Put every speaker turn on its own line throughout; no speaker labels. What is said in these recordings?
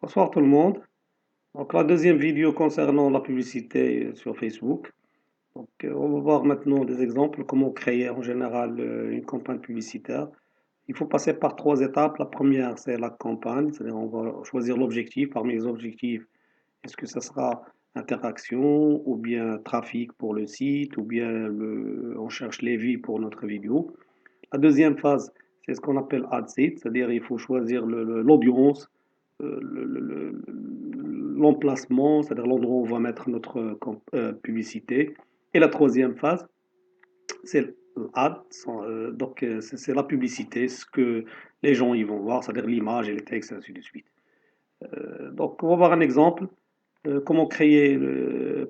Bonsoir tout le monde. Donc la deuxième vidéo concernant la publicité sur Facebook. On va voir maintenant des exemples, comment créer en général une campagne publicitaire. Il faut passer par trois étapes. La première, c'est la campagne, c'est-à-dire on va choisir l'objectif. Parmi les objectifs, est-ce que ça sera interaction ou bien trafic pour le site ou bien on cherche les vues pour notre vidéo. La deuxième phase, c'est ce qu'on appelle ad set, c'est-à-dire il faut choisir l'audience, l'emplacement, c'est-à-dire l'endroit où on va mettre notre publicité. Et la troisième phase, c'est l'ad, c'est la publicité, ce que les gens ils vont voir, c'est-à-dire l'image et les textes, ainsi de suite. Donc on va voir un exemple, comment créer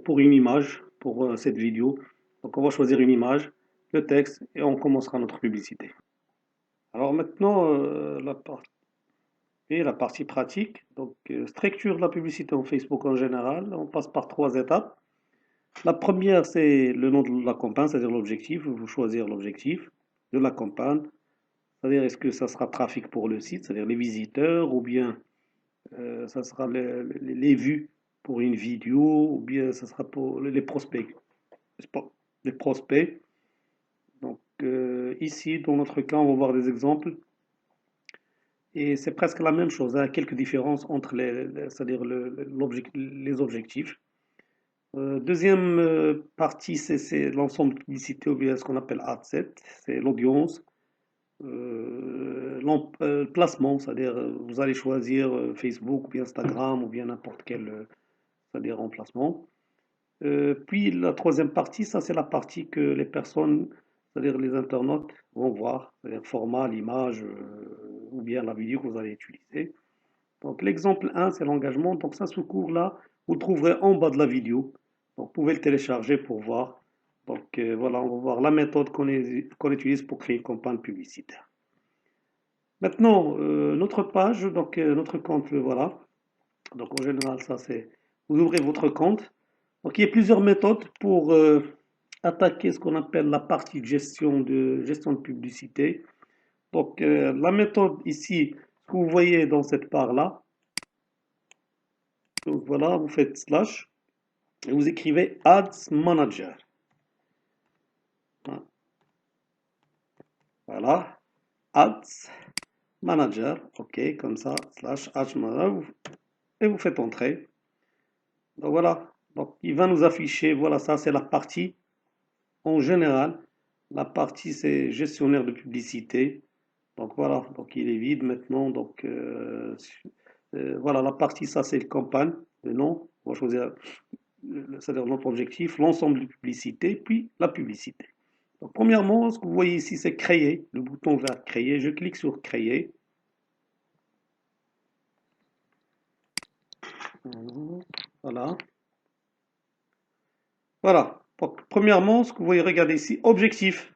pour une image, pour cette vidéo. Donc on va choisir une image, le texte, et on commencera notre publicité. Alors maintenant, la partie pratique. Donc, structure de la publicité en Facebook en général, on passe par trois étapes. La première, c'est le nom de la campagne, c'est-à-dire l'objectif. Vous choisir l'objectif de la campagne. C'est-à-dire, est-ce que ça sera trafic pour le site, c'est-à-dire les visiteurs, ou bien ça sera les vues pour une vidéo, ou bien ça sera pour les prospects. Les prospects. Donc, ici, dans notre cas, on va voir des exemples. Et c'est presque la même chose, hein, quelques différences entre c'est-à-dire les objectifs. Deuxième partie, c'est l'ensemble de publicité ou bien ce qu'on appelle ad set, c'est l'audience. Placement, c'est-à-dire vous allez choisir Facebook ou bien Instagram ou bien n'importe quel c'est-à-dire emplacement. Puis la troisième partie, ça c'est la partie que les personnes, c'est-à-dire les internautes, vont voir, c'est-à-dire format, l'image ou bien la vidéo que vous allez utiliser. Donc l'exemple 1, c'est l'engagement. Donc ça, ce cours-là, vous le trouverez en bas de la vidéo. Donc vous pouvez le télécharger pour voir. Donc voilà, on va voir la méthode qu'on utilise pour créer une campagne publicitaire. Maintenant, notre page, donc notre compte, le voilà. Donc en général, ça c'est, vous ouvrez votre compte. Donc il y a plusieurs méthodes pour attaquer ce qu'on appelle la partie de gestion de publicité. Donc la méthode ici, ce que vous voyez dans cette part-là, donc voilà, vous faites slash et vous écrivez Ads Manager. Voilà, Ads Manager, ok, comme ça, slash Ads Manager, et vous faites entrer. Donc voilà, donc il va nous afficher, voilà, ça c'est la partie en général. La partie c'est gestionnaire de publicité. Donc voilà, donc il est vide maintenant. Donc voilà, la partie ça c'est le campagne, le nom. On va choisir, c'est-à-dire notre objectif, l'ensemble de publicité, puis la publicité. Donc, premièrement, ce que vous voyez ici, c'est créer, le bouton vert créer. Je clique sur créer. Voilà. Voilà. Donc, premièrement, ce que vous voyez, regardez ici, objectif.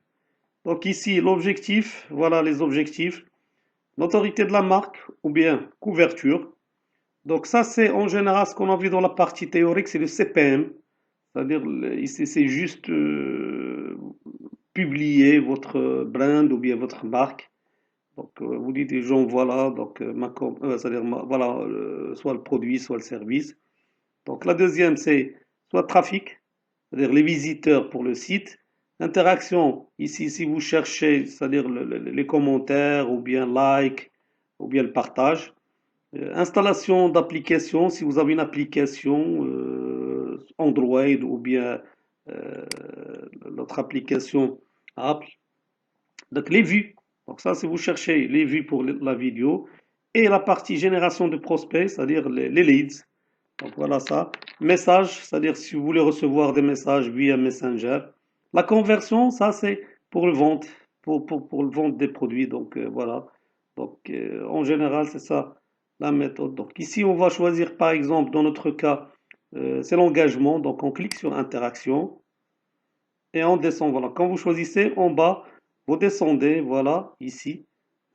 Donc ici, l'objectif, voilà les objectifs. L'autorité de la marque ou bien couverture. Donc ça, c'est en général ce qu'on a vu dans la partie théorique, c'est le CPM. C'est-à-dire, ici, c'est juste publier votre brand ou bien votre marque. Donc, vous dites aux gens, voilà, donc, c'est-à-dire, voilà, soit le produit, soit le service. Donc, la deuxième, c'est soit trafic, c'est-à-dire les visiteurs pour le site. Interaction, ici, si vous cherchez, c'est-à-dire les commentaires, ou bien like, ou bien le partage. Installation d'application, si vous avez une application Android ou bien euh, notre application Apple. Donc les vues. Donc ça, si vous cherchez les vues pour la vidéo. Et la partie génération de prospects, c'est-à-dire les leads. Donc voilà ça. Message, c'est-à-dire si vous voulez recevoir des messages via Messenger. La conversion, ça c'est pour le vente, pour le vente des produits. Donc voilà. Donc en général, c'est ça la méthode. Donc ici, on va choisir par exemple, dans notre cas, c'est l'engagement. Donc on clique sur interaction et on descend. Voilà. Quand vous choisissez en bas, vous descendez, voilà, ici,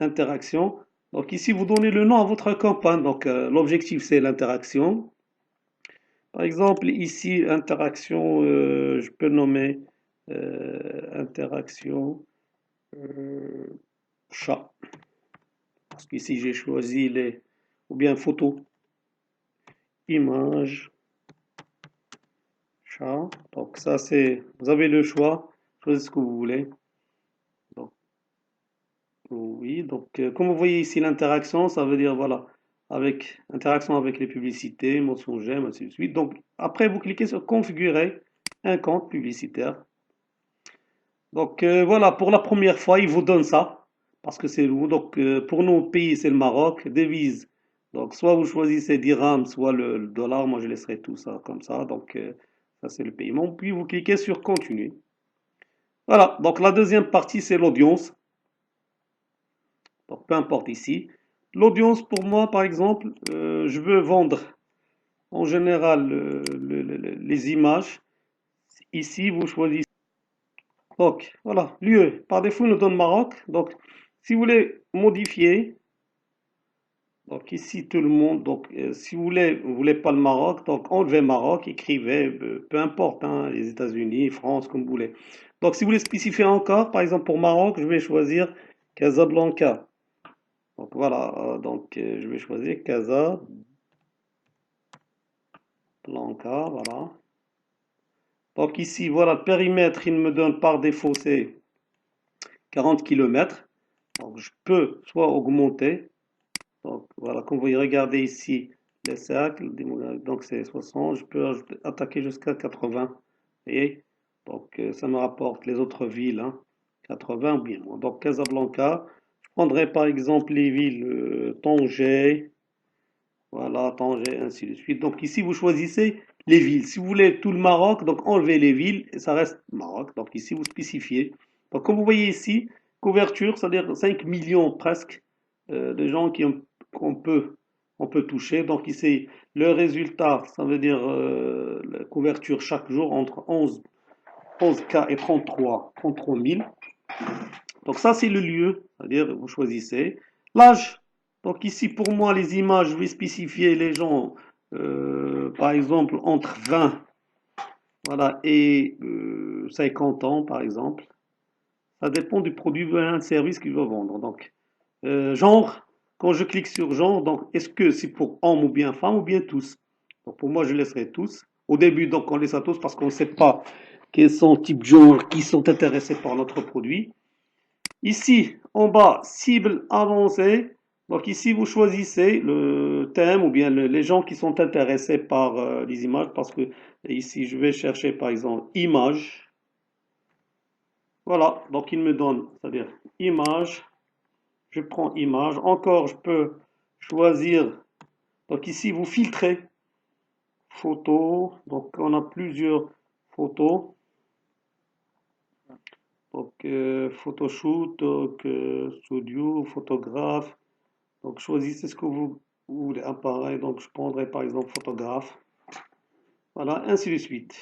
interaction. Donc ici, vous donnez le nom à votre campagne. Donc l'objectif, c'est l'interaction. Par exemple, ici, interaction, je peux nommer interaction chat. Parce qu'ici, j'ai choisi les, ou bien photo. image, chat. Donc ça c'est, vous avez le choix, choisissez ce que vous voulez. Donc, oui, donc comme vous voyez ici l'interaction, ça veut dire voilà, avec interaction avec les publicités, mention j'aime, ainsi de suite. Donc après vous cliquez sur configurer un compte publicitaire. Donc voilà, pour la première fois, il vous donne ça, parce que c'est lourd. Donc pour nos pays, c'est le Maroc, devise. Donc soit vous choisissez dirham, soit le dollar, moi je laisserai tout ça comme ça. Donc ça c'est le paiement. Puis vous cliquez sur continuer. Voilà, donc la deuxième partie c'est l'audience. Donc peu importe ici. L'audience pour moi par exemple, je veux vendre en général les images. Ici vous choisissez. Donc voilà, lieu. Par défaut, il nous donne Maroc. Donc si vous voulez modifier, donc ici tout le monde, donc si vous voulez pas le Maroc, donc enlevez Maroc, écrivez, peu importe, hein, les États-Unis, France, comme vous voulez. Donc si vous voulez spécifier encore, par exemple pour Maroc, je vais choisir Casablanca. Donc voilà, donc je vais choisir Casablanca, voilà. Donc ici, voilà, le périmètre, il me donne par défaut, c'est 40 km. Donc je peux soit augmenter. Donc voilà, comme vous regardez ici, les cercles, donc c'est 60, je peux attaquer jusqu'à 80. Vous voyez? Donc ça me rapporte les autres villes, hein, 80 ou bien moins. Donc Casablanca, je prendrai par exemple les villes Tanger, voilà, Tanger, ainsi de suite. Donc ici, vous choisissez les villes. Si vous voulez tout le Maroc, donc enlevez les villes et ça reste Maroc. Donc ici, vous spécifiez. Donc comme vous voyez ici, couverture, c'est-à-dire 5 millions presque de gens on peut toucher. Donc ici, le résultat, ça veut dire la couverture chaque jour entre 11K et 33 000. Donc ça, c'est le lieu, c'est-à-dire vous choisissez. L'âge, donc ici pour moi, les images, je vais spécifier les gens, par exemple, entre 20 voilà, et 50 ans, par exemple. Ça dépend du produit ou un service qu'il veut vendre. Donc, genre, quand je clique sur genre, donc est-ce que c'est pour homme ou bien femme ou bien tous? Donc pour moi, je laisserai tous. Au début, donc on laisse à tous parce qu'on ne sait pas quels sont les types de genre qui sont intéressés par notre produit. Ici, en bas, cible avancée. Donc ici, vous choisissez le thème ou bien les gens qui sont intéressés par les images parce que ici, je vais chercher par exemple image. Voilà, donc il me donne, c'est-à-dire image. Je prends image. Encore, je peux choisir. Donc ici, vous filtrez photo. Donc on a plusieurs photos. Donc photoshoot, donc studio, photographe. Donc choisissez ce que vous voulez, appareil, donc je prendrai par exemple photographe, voilà, ainsi de suite.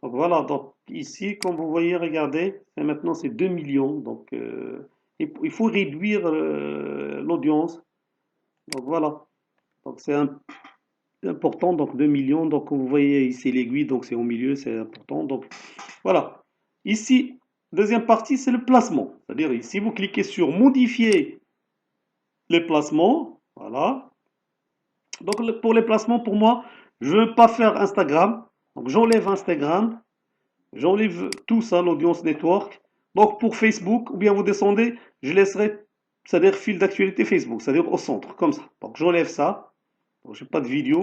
Donc voilà, donc ici, comme vous voyez, regardez, maintenant c'est 2 millions, donc il faut réduire l'audience, donc voilà, donc c'est important, donc 2 millions, donc vous voyez ici l'aiguille, donc c'est au milieu, c'est important, donc voilà. Ici, deuxième partie, c'est le placement, c'est-à-dire ici, vous cliquez sur modifier les placements, voilà. Donc pour les placements, pour moi, je ne veux pas faire Instagram. Donc j'enlève Instagram, j'enlève tout ça, l'audience network. Donc pour Facebook, ou bien vous descendez, je laisserai, c'est-à-dire fil d'actualité Facebook, c'est-à-dire au centre, comme ça. Donc j'enlève ça. Donc j'ai pas de vidéo.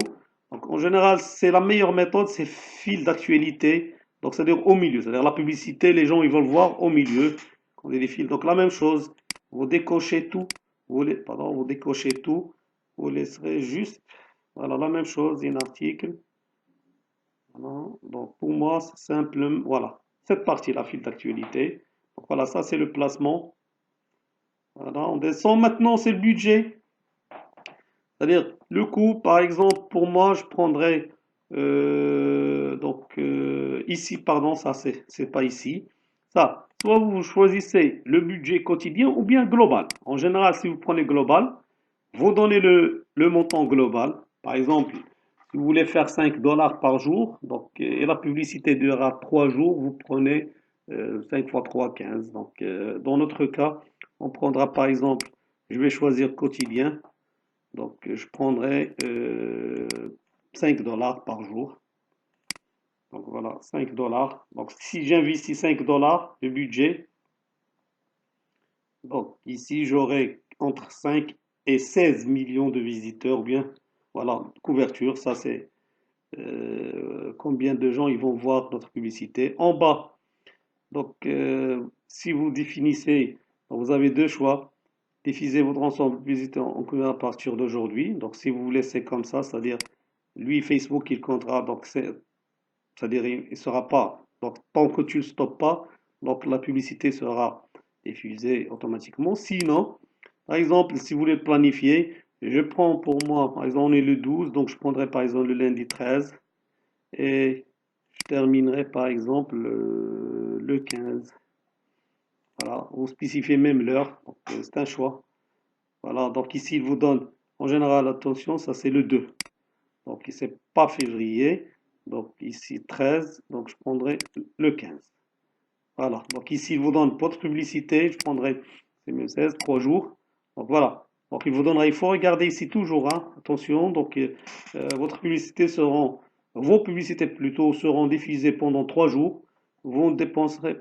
Donc en général, c'est la meilleure méthode, c'est fil d'actualité. Donc c'est-à-dire au milieu, c'est-à-dire la publicité, les gens ils veulent voir au milieu. Quand il y a des fils. Donc la même chose, vous décochez tout, pardon, vous décochez tout, vous laisserez juste voilà, la même chose, un article. Voilà. Donc, pour moi, c'est simple. Voilà, cette partie, la file d'actualité. Donc, voilà, ça, c'est le placement. Voilà, on descend. Maintenant, c'est le budget. C'est-à-dire, le coût, par exemple, pour moi, je prendrais. Ici, pardon, ça, c'est pas ici. Ça, soit vous choisissez le budget quotidien ou bien global. En général, si vous prenez global, vous donnez le montant global. Par exemple, si vous voulez faire 5 dollars par jour, donc, et la publicité durera 3 jours, vous prenez 5 fois 3, 15. Donc, dans notre cas, on prendra par exemple, je vais choisir quotidien. Donc, je prendrai 5 dollars par jour. Donc voilà, 5 dollars. Donc si j'investis 5 dollars de budget, donc ici j'aurai entre 5 et 16 millions de visiteurs, ou bien voilà, couverture, ça c'est combien de gens ils vont voir notre publicité. En bas, donc si vous définissez, donc, vous avez deux choix. Diffusez votre ensemble publicitaire en couleur à partir d'aujourd'hui. Donc si vous laissez comme ça, c'est-à-dire lui Facebook il comptera, donc c'est-à-dire il ne sera pas. Donc tant que tu ne le stoppes pas, donc la publicité sera diffusée automatiquement. Sinon, par exemple, si vous voulez planifier, je prends pour moi, par exemple, on est le 12, donc je prendrai par exemple le lundi 13 et je terminerai par exemple le 15. Voilà, vous spécifiez même l'heure, donc c'est un choix. Voilà, donc ici il vous donne, en général, attention, ça c'est le 2. Donc c'est pas février, donc ici 13, donc je prendrai le 15. Voilà, donc ici il vous donne votre publicité, je prendrai, c'est mieux 16, 3 jours. Donc voilà, donc il vous donnera, il faut regarder ici toujours, hein, attention, donc votre publicité seront, vos publicités plutôt seront diffusées pendant 3 jours. Vous ne dépenserez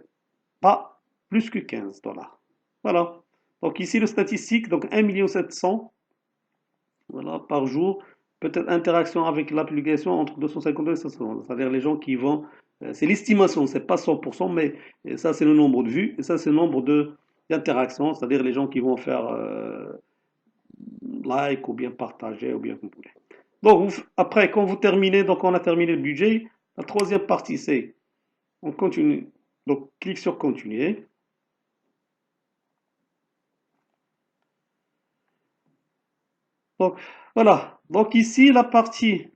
pas plus que 15 dollars. Voilà. Donc ici le statistique, donc 1 700 000 voilà, par jour. Peut-être interaction avec l'application entre 250 et 500. C'est-à-dire les gens qui vont, c'est l'estimation, c'est pas 100%, mais ça c'est le nombre de vues et ça c'est le nombre d'interactions, c'est-à-dire les gens qui vont faire like ou bien partager ou bien comme vous voulez. Donc après, quand vous terminez, donc on a terminé le budget, la troisième partie c'est on continue. Donc clique sur continuer. Donc voilà. Donc ici la partie.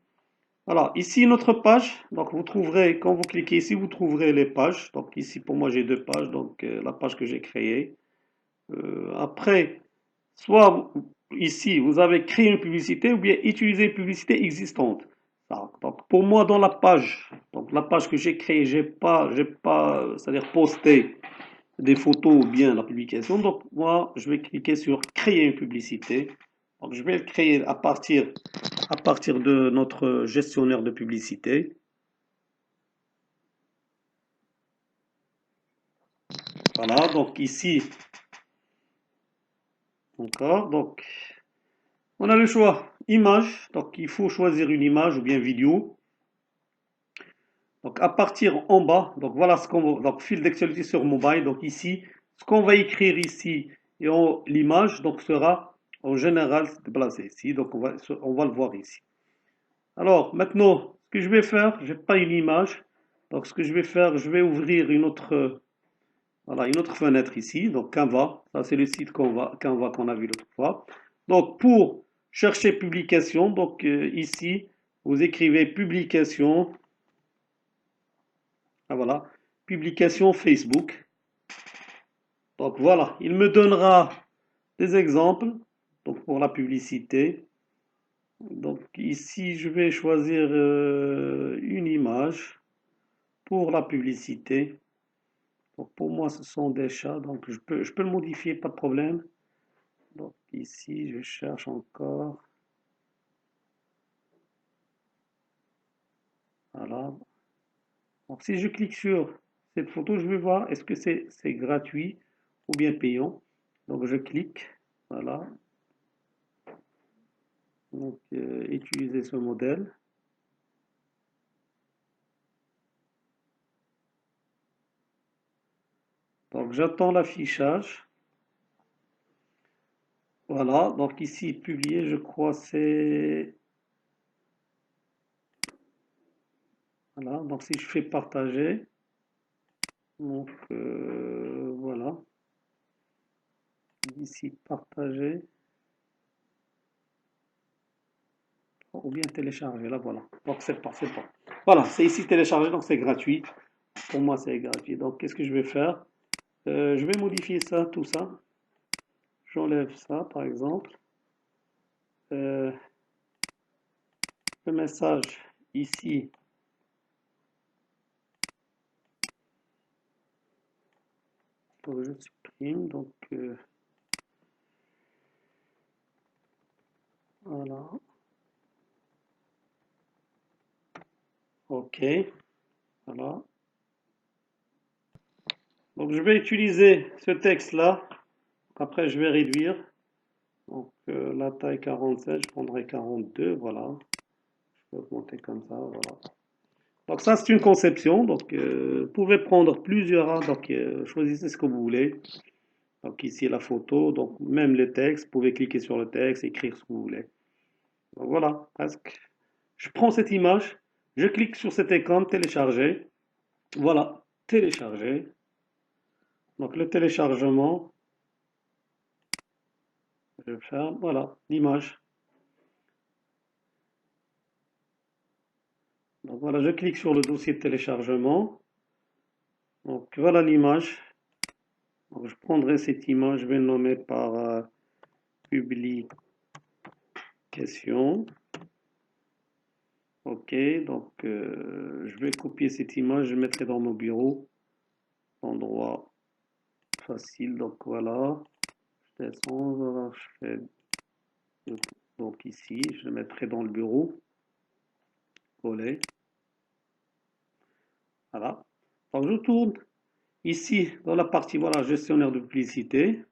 Voilà, ici notre page. Donc vous trouverez, quand vous cliquez ici, vous trouverez les pages. Donc ici pour moi j'ai deux pages. Donc la page que j'ai créée. Après, soit ici vous avez créé une publicité ou bien utilisé une publicité existante. Donc pour moi dans la page, donc la page que j'ai créée, j'ai pas, c'est-à-dire posté des photos ou bien la publication. Donc moi, je vais cliquer sur créer une publicité. Donc je vais le créer à partir de notre gestionnaire de publicité. Voilà, donc ici, encore, donc on a le choix image, donc il faut choisir une image ou bien vidéo. Donc à partir en bas, donc voilà ce qu'on va, donc fil d'actualité sur mobile, donc ici, ce qu'on va écrire ici et l'image donc sera en général placé ici, donc on va le voir ici. Alors maintenant, ce que je vais faire, je n'ai pas une image, donc ce que je vais faire, je vais ouvrir voilà, une autre fenêtre ici, donc Canva, ça c'est le site Canva qu'on a vu l'autre fois. Donc pour chercher publication, donc ici, vous écrivez publication, ah voilà, publication Facebook. Donc voilà, il me donnera des exemples, donc pour la publicité. Donc ici, je vais choisir une image pour la publicité. Donc pour moi, ce sont des chats, donc je peux le modifier, pas de problème. Donc ici, je cherche encore. Voilà. Donc si je clique sur cette photo, je vais voir est-ce que c'est gratuit ou bien payant. Donc je clique. Voilà. Donc utiliser ce modèle. Donc j'attends l'affichage. Voilà. Donc ici, publier, je crois c'est... Voilà. Donc si je fais partager. Donc voilà. Ici, partager. Ou bien télécharger, là voilà. Donc c'est pas, c'est bon. Voilà, c'est ici télécharger, donc c'est gratuit. Pour moi, c'est gratuit. Donc qu'est-ce que je vais faire? Je vais modifier ça, tout ça. J'enlève ça, par exemple. Euh, le message ici. Donc je supprime. Donc voilà. OK, voilà. Donc je vais utiliser ce texte-là. Après, je vais réduire. Donc la taille 47, je prendrai 42, voilà. Je peux augmenter comme ça, voilà. Donc ça, c'est une conception. Donc vous pouvez prendre plusieurs, hein. Donc choisissez ce que vous voulez. Donc ici la photo, donc même le texte, vous pouvez cliquer sur le texte, écrire ce que vous voulez. Donc voilà, presque. Je prends cette image, je clique sur cet écran, télécharger. Voilà, télécharger. Donc le téléchargement, je ferme, voilà, l'image. Donc voilà, je clique sur le dossier de téléchargement. Donc voilà l'image. Donc, je prendrai cette image, je vais le nommer par publication. Ok, donc je vais copier cette image, je mettrai dans mon bureau. Endroit facile, donc voilà. Je descends, voilà, je fais donc ici, je le mettrai dans le bureau. Coller. Voilà. Donc je tourne ici dans la partie voilà, gestionnaire de publicité.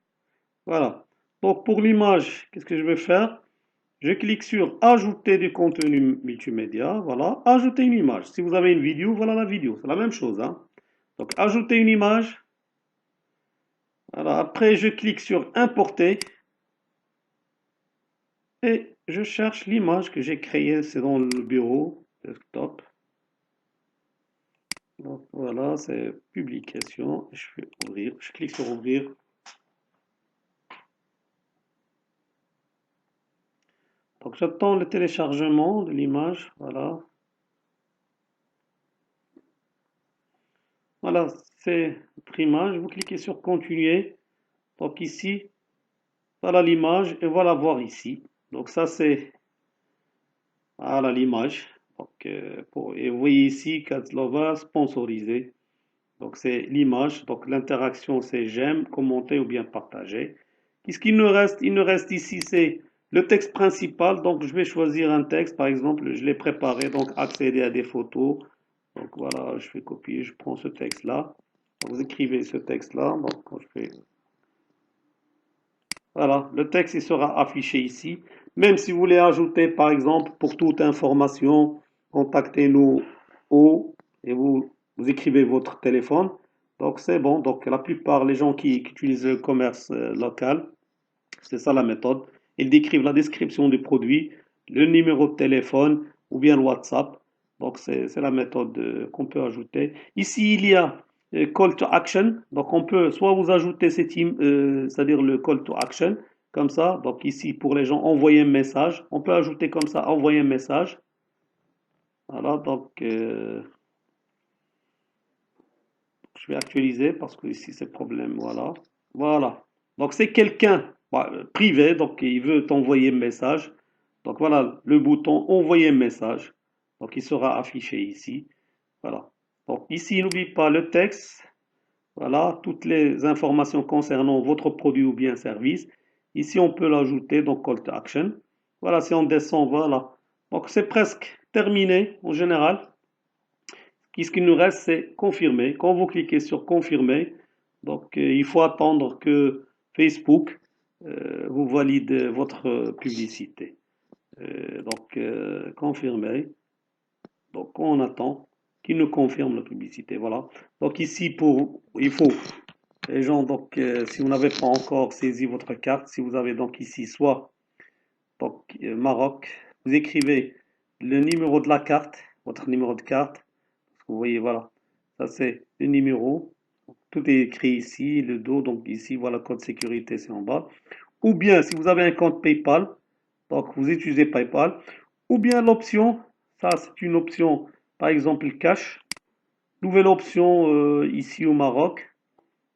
Voilà. Donc pour l'image, qu'est-ce que je vais faire? Je clique sur ajouter du contenu multimédia. Voilà. Ajouter une image. Si vous avez une vidéo, voilà la vidéo. C'est la même chose, hein. Donc ajouter une image. Voilà. Après, je clique sur importer. Et je cherche l'image que j'ai créée. C'est dans le bureau. Desktop. Donc voilà, c'est publication. Je fais ouvrir. Je clique sur ouvrir. Donc j'attends le téléchargement de l'image. Voilà. Voilà, c'est notre image. Vous cliquez sur continuer. Donc ici, voilà l'image et voilà voir ici. Donc ça c'est voilà l'image. Donc et vous voyez ici Catlova sponsorisé. Donc c'est l'image. Donc l'interaction c'est j'aime, commenter ou bien partager. Qu'est-ce qu'il nous reste? Il nous reste ici c'est le texte principal. Donc je vais choisir un texte. Par exemple, je l'ai préparé. Donc accéder à des photos. Donc voilà, je fais copier. Je prends ce texte-là. Vous écrivez ce texte-là. Donc quand je fais voilà, le texte il sera affiché ici. Même si vous voulez ajouter, par exemple, pour toute information, contactez-nous au et vous écrivez votre téléphone. Donc c'est bon. Donc la plupart des gens qui utilisent le commerce local, c'est ça la méthode. Ils décrivent la description du produit, le numéro de téléphone ou bien le WhatsApp. Donc c'est la méthode qu'on peut ajouter. Ici, il y a call to action. Donc on peut soit vous ajouter c'est-à-dire le call to action, comme ça. Donc ici, pour les gens, envoyer un message. On peut ajouter comme ça, envoyer un message. Voilà, donc je vais actualiser parce que ici c'est problème. Voilà. Voilà. Donc c'est quelqu'un privé, donc il veut t'envoyer un message. Donc voilà le bouton envoyer un message. Donc il sera affiché ici. Voilà. Donc ici, n'oublie pas le texte. Voilà, toutes les informations concernant votre produit ou bien service. Ici, on peut l'ajouter, donc call to action. Voilà, si on descend, voilà. Donc c'est presque terminé en général. Ce qu'il nous reste, c'est confirmer. Quand vous cliquez sur confirmer, donc il faut attendre que Facebook vous valide votre publicité. Confirmer. Donc on attend qu'il nous confirme la publicité. Voilà. Donc ici il faut les gens donc si vous n'avez pas encore saisi votre carte, si vous avez donc ici soit donc Maroc, vous écrivez le numéro de la carte, votre numéro de carte. Vous voyez, voilà. Ça, c'est le numéro. Tout est écrit ici, le dos. Donc, ici, voilà, code sécurité, c'est en bas. Ou bien, si vous avez un compte PayPal, donc vous utilisez PayPal. Ou bien l'option, ça, c'est une option, par exemple, cash. Nouvelle option ici au Maroc.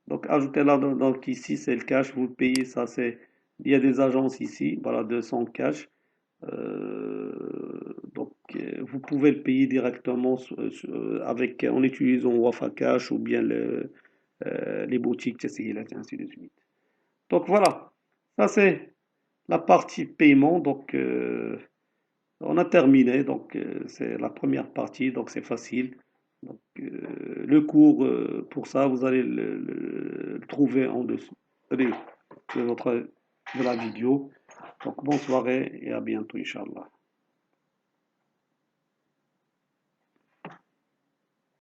Donc, ajoutez-la. Donc, ici, c'est le cash. Vous payez ça, c'est. Il y a des agences ici. Voilà, 200 cash. Vous pouvez le payer directement en utilisant Wafa Cash ou bien les boutiques TCL, ainsi de suite. Donc voilà, ça c'est la partie paiement. Donc On a terminé, donc c'est la première partie, donc c'est facile. Donc, le cours, pour ça, vous allez le trouver en dessous de, votre, de la vidéo. Donc bonne soirée et à bientôt, Inch'Allah.